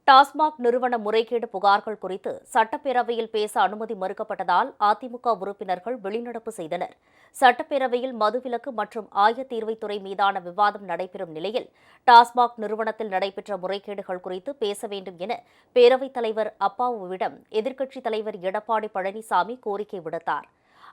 டாஸ்மாக் நிறுவன முறைகேடு புகார்கள் குறித்து சட்டப்பேரவையில் பேச அனுமதி மறுக்கப்பட்டதால் அதிமுக உறுப்பினர்கள் வெளிநடப்பு செய்தனர். சட்டப்பேரவையில் மதுவிலக்கு மற்றும் ஆயத்தீர்வைத்துறை மீதான விவாதம் நடைபெறும் நிலையில் டாஸ்மாக் நிறுவனத்தில் நடைபெற்ற முறைகேடுகள் குறித்து பேச வேண்டும் என பேரவைத் தலைவர் அப்பாவுவிடம் எதிர்க்கட்சித் தலைவர் எடப்பாடி பழனிசாமி கோரிக்கை விடுத்தார்.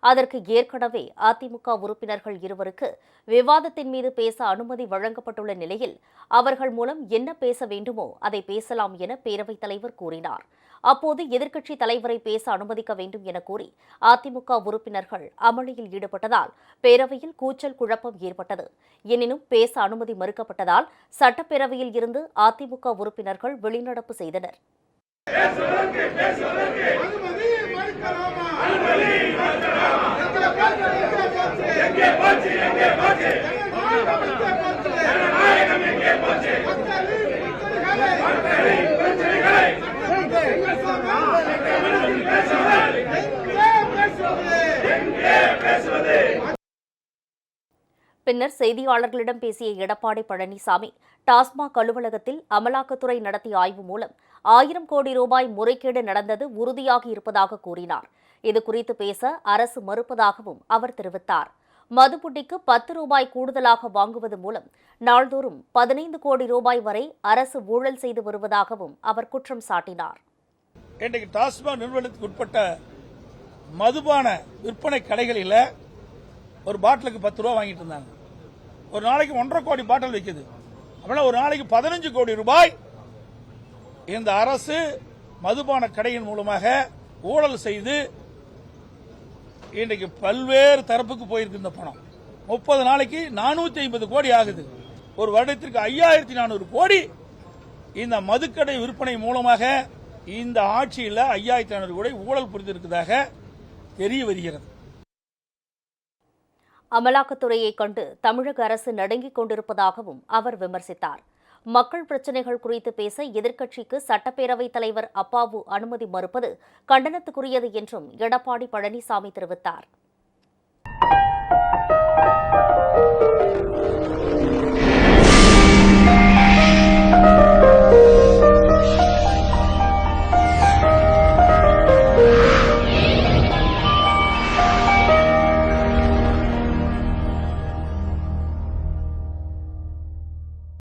அதற்கு ஏற்கனவே அதிமுக உறுப்பினர்கள் இருவருக்கு விவாதத்தின் மீது பேச அனுமதி வழங்கப்பட்டுள்ள நிலையில் அவர்கள் மூலம் என்ன பேச வேண்டுமோ அதை பேசலாம் என பேரவைத் தலைவர் கூறினார். அப்போது எதிர்க்கட்சித் தலைவரை பேச அனுமதிக்க வேண்டும் என கூறி அதிமுக உறுப்பினர்கள் அமளியில் ஈடுபட்டதால் பேரவையில் கூச்சல் குழப்பம் ஏற்பட்டது. எனினும் பேச அனுமதி மறுக்கப்பட்டதால் சட்டப்பேரவையில் இருந்து அதிமுக உறுப்பினர்கள் வெளிநடப்பு செய்தனர். பின்னர் செய்தியாளர்களிடம் பேசிய எடப்பாடி பழனிசாமி, டாஸ்மாக் அலுவலகத்தில் அமலாக்கத்துறை நடத்திய ஆய்வு மூலம் 1000 கோடி ரூபாய் முறைகேடு நடந்தது உறுதியாகி இருப்பதாக கூறினார். இதுகுறித்து பேச அரசு மறுப்பதாகவும் அவர் தெரிவித்தார். மதுபுட்டிக்கு 10 ரூபாய் கூடுதலாக வாங்குவது மூலம் நாள்தோறும் 15 கோடி ரூபாய் வரை அரசு ஊழல் செய்து வருவதாகவும் அவர் குற்றம் சாட்டினார். இன்றைக்கு டாஸ்மாக் நிறுவனத்துக்கு உட்பட்ட மதுபான விற்பனை கடைகளில் ஒரு பாட்டிலுக்கு 10 ரூபாய் வாங்கிட்டு இருந்தாங்க. ஒரு நாளைக்கு 1.5 கோடி பாட்டில் விற்குது. அப்படின்னா ஒரு நாளைக்கு 15 கோடி ரூபாய் இந்த அரசு மதுபான கடையின் மூலமாக ஊழல் செய்து இன்றைக்கு பல்வேறு தரப்புக்கு போயிருக்கு. இந்த பணம் 30 நாளைக்கு 450 கோடி ஆகுது. ஒரு வருடத்திற்கு 5400 கோடி இந்த மதுக்கடை விற்பனை மூலமாக இந்த ஆட்சியில் 5400 கோடி ஊழல் புரிந்திருப்பதாக தெரிய வருகிறது. அமலாக்கத்துறையை கண்டு தமிழக அரசு நடுங்கிக் கொண்டிருப்பதாகவும் அவர் விமர்சித்தார். மக்கள் பிரச்சினைகள் குறித்து பேச எதிர்க்கட்சிக்கு சட்டப்பேரவைத் தலைவர் அப்பாவு அனுமதி மறுப்பது கண்டனத்துக்குரியது என்றும் எடப்பாடி பழனிசாமி தெரிவித்தார்.